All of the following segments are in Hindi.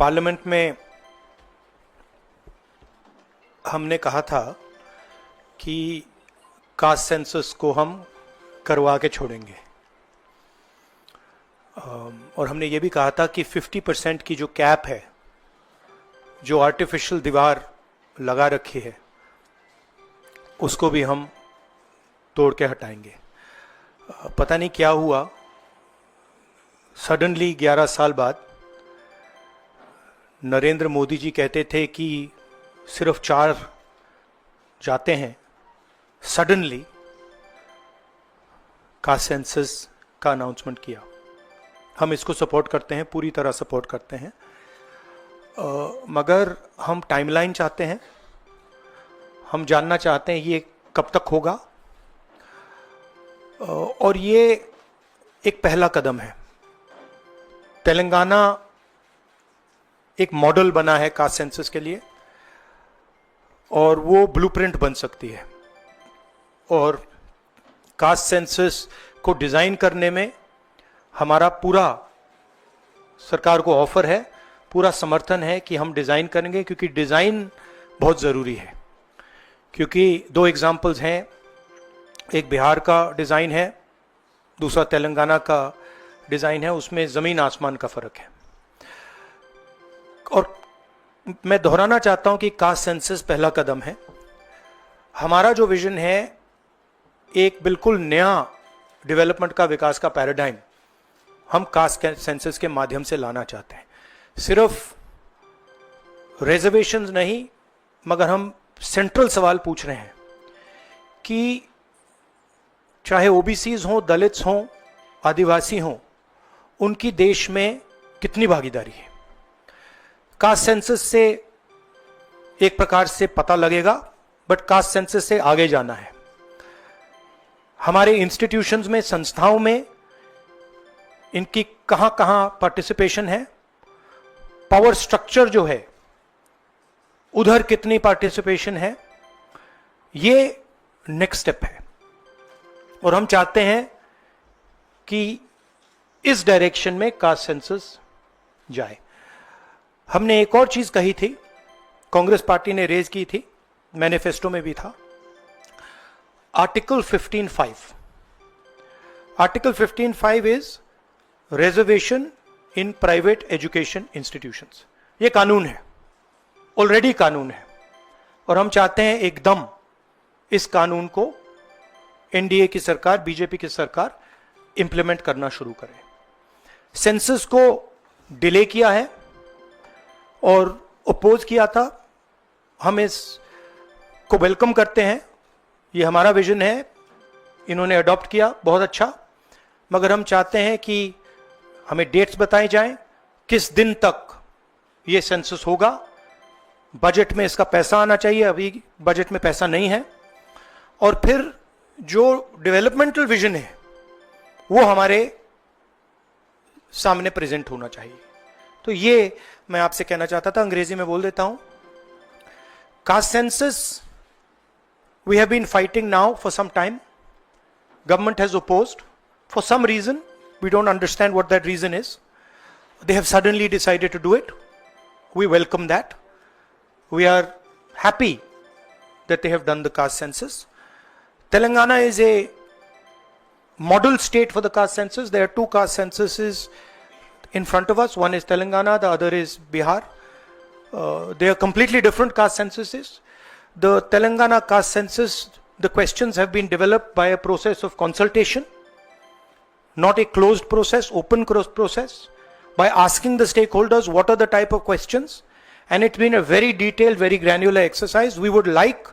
पार्लियामेंट में हमने कहा था कि कास्ट सेंसस को हम करवा के छोड़ेंगे, और हमने ये भी कहा था कि 50% की जो कैप है, जो आर्टिफिशियल दीवार लगा रखी है, उसको भी हम तोड़ के हटाएंगे। पता नहीं क्या हुआ, सडनली 11 साल बाद नरेंद्र मोदी जी कहते थे कि सिर्फ 4 जाते हैं, सडनली कास्ट सेंसस का अनाउंसमेंट किया। हम इसको सपोर्ट करते हैं, पूरी तरह सपोर्ट करते हैं, मगर हम टाइमलाइन चाहते हैं। हम जानना चाहते हैं ये कब तक होगा, और ये एक पहला कदम है। तेलंगाना एक मॉडल बना है कास्ट सेंसस के लिए, और वो ब्लूप्रिंट बन सकती है। और कास्ट सेंसस को डिजाइन करने में हमारा पूरा सरकार को ऑफर है, पूरा समर्थन है कि हम डिजाइन करेंगे, क्योंकि डिजाइन बहुत जरूरी है। क्योंकि 2 एग्जाम्पल्स हैं, एक बिहार का डिजाइन है, दूसरा तेलंगाना का डिजाइन है, उसमें जमीन आसमान का फर्क है। और मैं दोहराना चाहता हूं कि कास्ट सेंसस पहला कदम है। हमारा जो विजन है, एक बिल्कुल नया डेवलपमेंट का, विकास का पैराडाइम हम कास्ट सेंसस के माध्यम से लाना चाहते हैं। सिर्फ रिजर्वेशंस नहीं, मगर हम सेंट्रल सवाल पूछ रहे हैं कि चाहे ओबीसीज हों, दलित्स हों, आदिवासी हों, उनकी देश में कितनी भागीदारी है। कास्ट सेंसस से एक प्रकार से पता लगेगा, बट कास्ट सेंसस से आगे जाना है। हमारे इंस्टीट्यूशंस में, संस्थाओं में इनकी कहां कहां पार्टिसिपेशन है, पावर स्ट्रक्चर जो है उधर कितनी पार्टिसिपेशन है, ये नेक्स्ट स्टेप है। और हम चाहते हैं कि इस डायरेक्शन में कास्ट सेंसस जाए। हमने एक और चीज कही थी, कांग्रेस पार्टी ने रेज की थी, मैनिफेस्टो में भी था, article 15(5). Article 15(5) is reservation in private education institutions. ये कानून है, ऑलरेडी कानून है, और हम चाहते हैं एकदम इस कानून को एनडीए की सरकार, बीजेपी की सरकार इंप्लीमेंट करना शुरू करे। सेंसस को डिले किया है और अपोज किया था, हम इसको वेलकम करते हैं। ये हमारा विजन है, इन्होंने अडॉप्ट किया, बहुत अच्छा, मगर हम चाहते हैं कि हमें डेट्स बताई जाएं, किस दिन तक ये सेंसस होगा, बजट में इसका पैसा आना चाहिए, अभी बजट में पैसा नहीं है, और फिर जो डेवलपमेंटल विजन है वो हमारे सामने प्रेजेंट होना चाहिए। तो ये मैं आपसे कहना चाहता था, अंग्रेजी में बोल देता हूं। Caste census we have been fighting now for some time. Government has opposed for some reason. We don't understand what that reason is. They have suddenly decided to do it. We welcome that. We are happy that they have done the caste census. Telangana is a model state for the caste census. There are 2 caste censuses in front of us. One is Telangana, the other is Bihar. They are completely different caste censuses. The Telangana caste census, the questions have been developed by a process of consultation, not a closed process, open process, by asking the stakeholders what are the type of questions, and it's been a very detailed, very granular exercise. We would like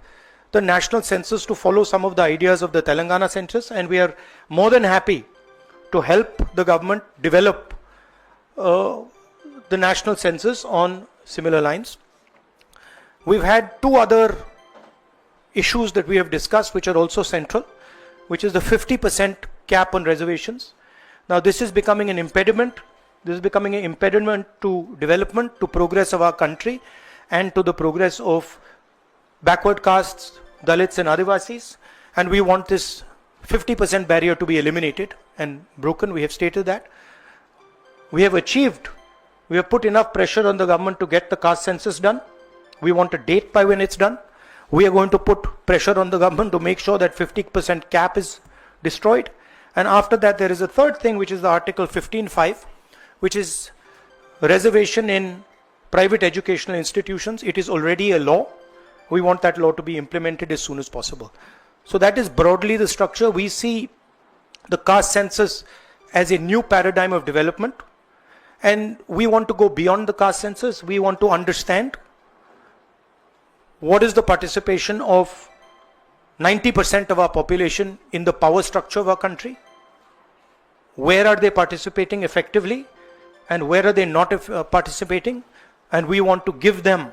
the national census to follow some of the ideas of the Telangana census, and we are more than happy to help the government develop the national census on similar lines. We've had 2 other issues that we have discussed which are also central, which is the 50% cap on reservations. Now this is becoming an impediment. This is becoming an impediment to development, to progress of our country, and to the progress of backward castes, Dalits and Adivasis. And we want this 50% barrier to be eliminated and broken. We have stated that. We have achieved We have put enough pressure on the government to get the caste census done. We want a date by when it's done. We are going to put pressure on the government to make sure that 50% cap is destroyed. And after that, there is a third thing, which is the Article 15(5), which is reservation in private educational institutions. It is already a law. We want that law to be implemented as soon as possible. So that is broadly the structure. We see the caste census as a new paradigm of development. And we want to go beyond the caste census. We want to understand what is the participation of 90% of our population in the power structure of our country. Where are they participating effectively and where are they not participating? And we want to give them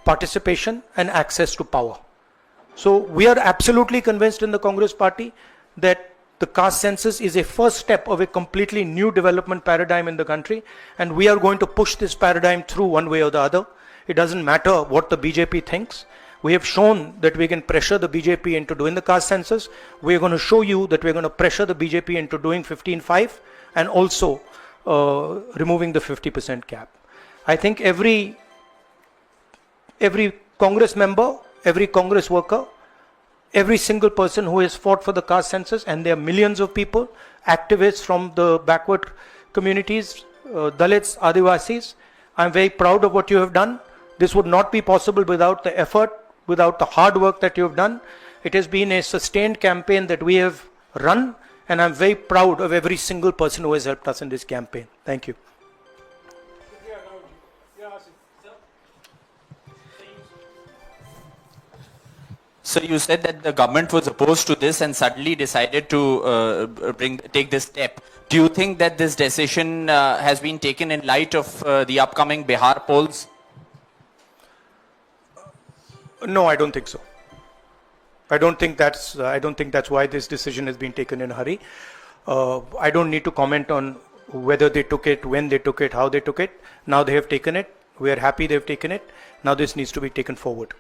participation and access to power. So we are absolutely convinced in the Congress Party that the caste census is a first step of a completely new development paradigm in the country, and we are going to push this paradigm through one way or the other. It doesn't matter what the BJP thinks. We have shown that we can pressure the BJP into doing the caste census. We are going to show you that we're going to pressure the BJP into doing 15(5) and also removing the 50% cap. I think every Congress member, every Congress worker, every single person who has fought for the caste census, and there are millions of people, activists from the backward communities, Dalits, Adivasis, I'm very proud of what you have done. This would not be possible without the effort, without the hard work that you have done. It has been a sustained campaign that we have run, and I'm very proud of every single person who has helped us in this campaign. Thank you. So you said that the government was opposed to this and suddenly decided to take this step. Do you think that this decision has been taken in light of the upcoming Bihar polls? No, I don't think so. I don't think that's why this decision has been taken in a hurry. I don't need to comment on whether they took it, when they took it, how they took it. Now they have taken it. We are happy they've taken it. Now this needs to be taken forward.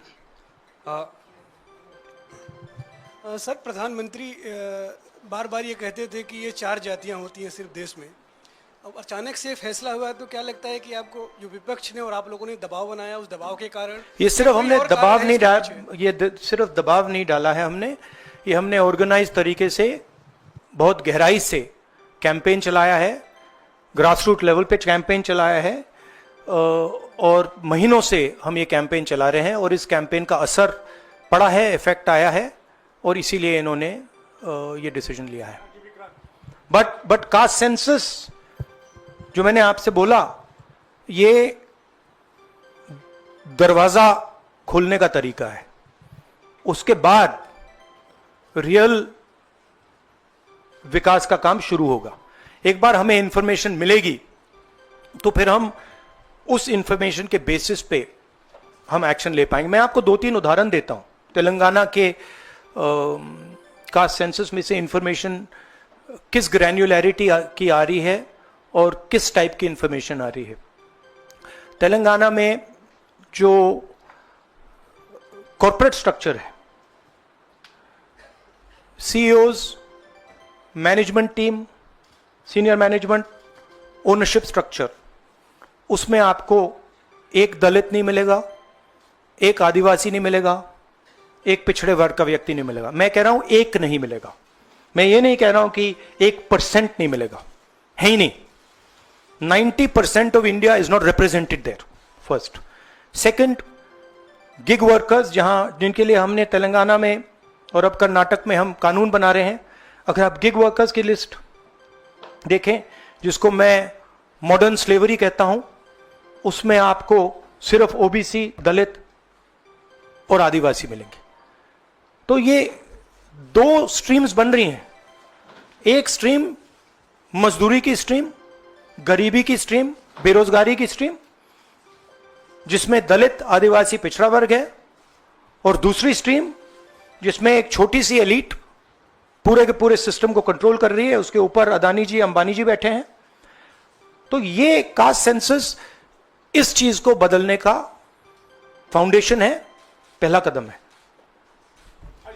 Sir, प्रधानमंत्री बार बार ये कहते थे कि ये 4 जातियां होती हैं सिर्फ देश में. अब अचानक से फैसला हुआ, तो क्या लगता है कि आपको जो विपक्ष ने और आप लोगों ने दबाव बनाया, उस दबाव के कारण? ये सिर्फ हमने दबाव नहीं डाला, ये सिर्फ दबाव नहीं डाला है हमने. ये हमने ऑर्गेनाइज तरीके से बहुत गहराई से कैंपेन चलाया है, ग्रासरूट लेवल पे कैंपेन चलाया है, और महीनों से हम ये कैंपेन चला रहे हैं और इस कैंपेन का असर पड़ा है, इफेक्ट आया है, और इसीलिए इन्होंने ये डिसीजन लिया है. बट कास्ट सेंसस जो मैंने आपसे बोला, ये दरवाजा खोलने का तरीका है. उसके बाद रियल विकास का काम शुरू होगा. एक बार हमें इंफॉर्मेशन मिलेगी तो फिर हम उस इंफॉर्मेशन के बेसिस पे हम एक्शन ले पाएंगे. मैं आपको 2-3 उदाहरण देता हूं. तेलंगाना के कास्ट सेंसस में से इंफॉर्मेशन किस ग्रैन्युलैरिटी की आ रही है और किस टाइप की इंफॉर्मेशन आ रही है. तेलंगाना में जो कॉर्पोरेट स्ट्रक्चर है, CEOs, management team, senior management, ownership structure, उसमें आपको एक दलित नहीं मिलेगा, एक आदिवासी नहीं मिलेगा, एक पिछड़े वर्ग का व्यक्ति नहीं मिलेगा. मैं कह रहा हूं एक नहीं मिलेगा. मैं ये नहीं कह रहा हूं कि 1% नहीं मिलेगा, है ही नहीं. 90% of India is not represented there. First. Second, gig workers, जहां जिनके लिए हमने तेलंगाना में और अब कर्नाटक में हम कानून बना रहे हैं. अगर आप गिग वर्कर्स की लिस्ट देखें, जिसको मैं मॉडर्न स्लेवरी कहता हूं, उसमें आपको सिर्फ ओबीसी, दलित और आदिवासी मिलेंगे. तो ये 2 स्ट्रीम्स बन रही हैं. एक स्ट्रीम मजदूरी की स्ट्रीम, गरीबी की स्ट्रीम, बेरोजगारी की स्ट्रीम, जिसमें दलित, आदिवासी, पिछड़ा वर्ग है, और दूसरी स्ट्रीम जिसमें एक छोटी सी एलीट पूरे के पूरे सिस्टम को कंट्रोल कर रही है. उसके ऊपर अदानी जी, अंबानी जी बैठे हैं. तो ये कास्ट सेंसस इस चीज को बदलने का फाउंडेशन है, पहला कदम है.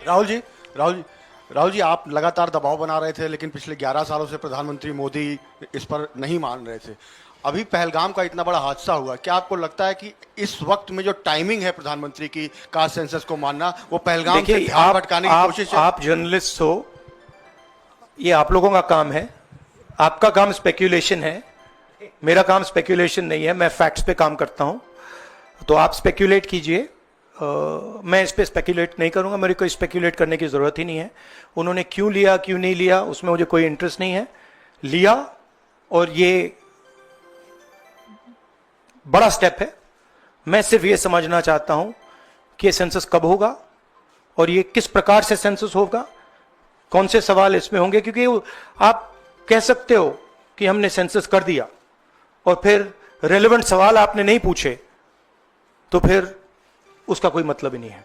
राहुल जी, आप लगातार दबाव बना रहे थे, लेकिन पिछले 11 सालों से प्रधानमंत्री मोदी इस पर नहीं मान रहे थे. अभी पहलगाम का इतना बड़ा हादसा हुआ, क्या आपको लगता है कि इस वक्त में जो टाइमिंग है प्रधानमंत्री की कास्ट सेंसस को मानना, वो पहलगाम से देखिए, ध्यान भटकाने की कोशिश है? आप जर्नलिस्ट हो, ये आप लोगों का काम है, आपका काम स्पेक्यूलेशन है, मेरा काम स्पेक्यूलेशन नहीं है, मैं फैक्ट्स पे काम करता हूं। तो आप स्पेक्यूलेट कीजिए, मैं इस पे स्पेक्यूलेट नहीं करूंगा, मेरे को स्पेक्यूलेट करने की जरूरत ही नहीं है। उन्होंने क्यों लिया क्यों नहीं लिया उसमें मुझे कोई इंटरेस्ट नहीं है। लिया और ये बड़ा स्टेप है। मैं सिर्फ ये समझना चाहता हूं कि ये सेंसस कब होगा और ये किस प्रकार से सेंसस होगा, कौन से सवाल इसमें होंगे, क्योंकि आप कह सकते हो कि हमने सेंसस कर दिया और फिर रेलेवेंट सवाल आपने नहीं पूछे तो फिर उसका कोई मतलब ही नहीं है।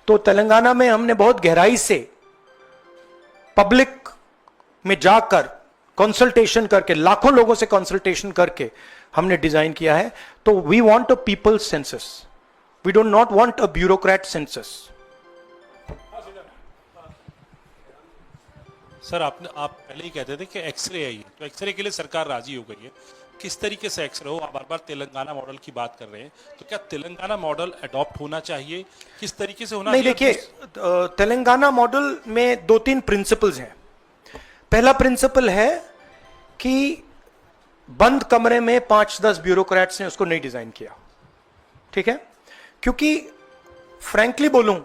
तो तेलंगाना में हमने बहुत गहराई से पब्लिक में जाकर कंसल्टेशन करके, लाखों लोगों से कंसल्टेशन करके हमने डिजाइन किया है। तो we want a people's census, we don't not want a bureaucrat census. Sir आप पहले ही कहते थे कि एक्सरे है ये, तो एक्सरे के लिए सरकार राजी हो गई है। किस तरीके से एक्सरे हो, आप बार बार तेलंगाना मॉडल की बात कर रहे हैं, तो क्या तेलंगाना मॉडल अडॉप्ट होना चाहिए, किस तरीके से होना नहीं, चाहिए? देखिए, तेलंगाना मॉडल में 2-3 प्रिंसिपल्स हैं। पहला प्रिंसिपल है कि बंद कमरे में 5-10 ब्यूरोक्रेट्स ने उसको नहीं डिजाइन किया, ठीक है? क्योंकि फ्रैंकली बोलूं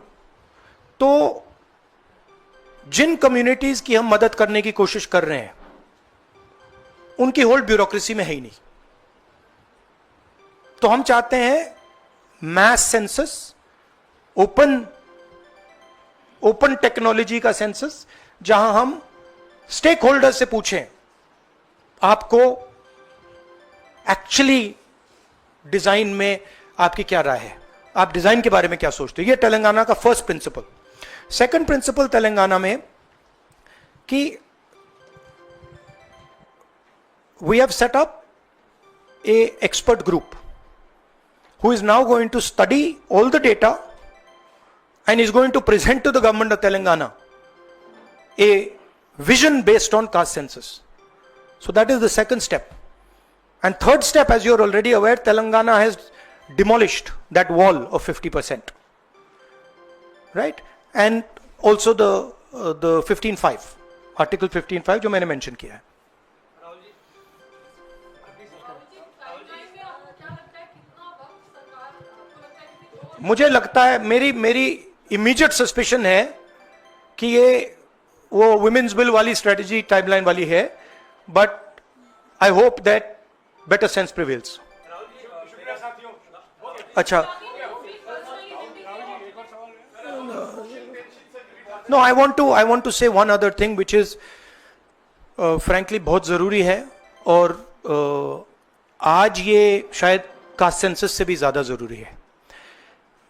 तो जिन कम्युनिटीज की हम मदद करने की कोशिश कर रहे हैं उनकी होल्ड ब्यूरोक्रेसी में है ही नहीं। तो हम चाहते हैं मैस सेंसस, ओपन टेक्नोलॉजी का सेंसस, जहां हम स्टेक होल्डर से पूछें आपको एक्चुअली डिजाइन में आपकी क्या राय है, आप डिजाइन के बारे में क्या सोचते हो। यह तेलंगाना का first principle. Second principle Telangana में कि we have set up a expert group who is now going to study all the data and is going to present to the government of Telangana a vision based on caste census. So that is the second step. And third step, as you are already aware, Telangana has demolished that wall of 50%, right? And also the 15(5), article 15(5) जो मैंने mention किया है। मुझे लगता है, मेरी इमीडिएट सस्पिशन है कि ये वो वुमेन्स बिल वाली स्ट्रेटजी टाइमलाइन वाली है, but I hope that better sense prevails. अच्छा, नो, आई वांट टू से one other thing which is frankly बहुत जरूरी है, और आज ये शायद कास्ट सेंसस से भी ज्यादा जरूरी है।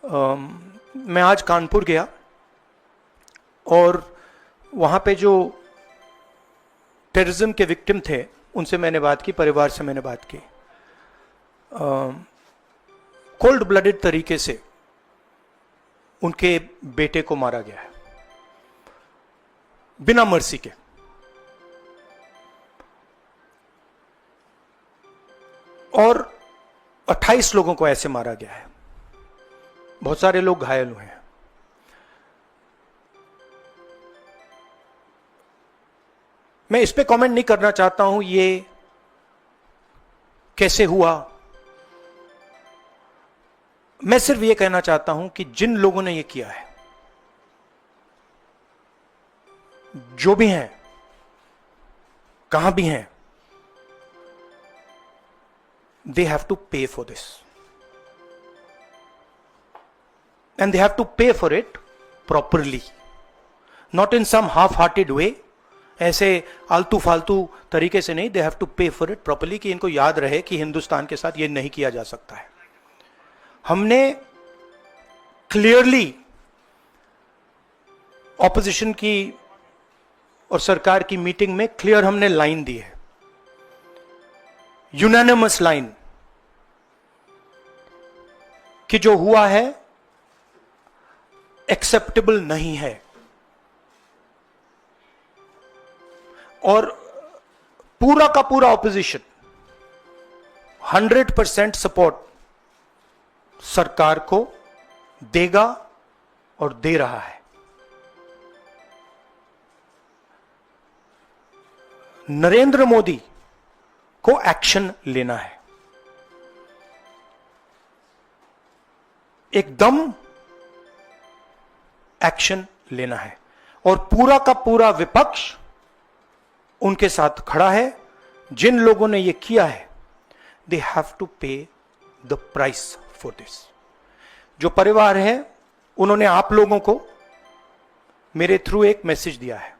मैं आज कानपुर गया और वहाँ पे जो टेररिज्म के विक्टिम थे उनसे मैंने बात की, परिवार से मैंने बात की। कोल्ड ब्लडेड तरीके से उनके बेटे को मारा गया है, बिना मर्सी के। और 28 लोगों को ऐसे मारा गया है, बहुत सारे लोग घायल हुए हैं। मैं इस पे कमेंट नहीं करना चाहता हूं ये कैसे हुआ। मैं सिर्फ ये कहना चाहता हूं कि जिन लोगों ने ये किया है, जो भी हैं, कहां भी हैं, they have to pay for this and they have to pay for it properly, not in some half-hearted way, ऐसे आलतू फालतू तरीके से नहीं। they have to pay for it properly, कि इनको याद रहे कि हिंदुस्तान के साथ ये नहीं किया जा सकता है। हमने क्लियरली ऑपोजिशन की और सरकार की मीटिंग में क्लियर हमने लाइन दी है, यूनानिमस लाइन, कि जो हुआ है एक्सेप्टेबल नहीं है। और पूरा का पूरा ऑपोजिशन 100% सपोर्ट सरकार को देगा और दे रहा है। नरेंद्र मोदी को एक्शन लेना है, एकदम एक्शन लेना है, और पूरा का पूरा विपक्ष उनके साथ खड़ा है। जिन लोगों ने यह किया है, दे हैव टू पे द प्राइस फॉर दिस। जो परिवार है, उन्होंने आप लोगों को मेरे थ्रू एक मैसेज दिया है।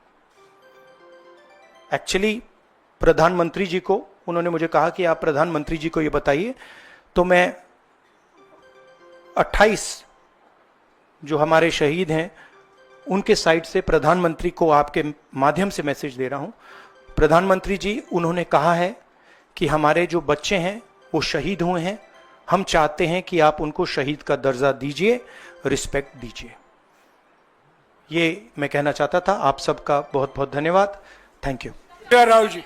एक्चुअली प्रधानमंत्री जी को उन्होंने मुझे कहा कि आप प्रधानमंत्री जी को यह बताइए, तो मैं 28 जो हमारे शहीद हैं उनके साइड से प्रधानमंत्री को आपके माध्यम से मैसेज दे रहा हूं। प्रधानमंत्री जी, उन्होंने कहा है कि हमारे जो बच्चे हैं वो शहीद हुए हैं, हम चाहते हैं कि आप उनको शहीद का दर्जा दीजिए, रिस्पेक्ट दीजिए। ये मैं कहना चाहता था। आप सबका बहुत बहुत धन्यवाद। Thank you. राहुल जी।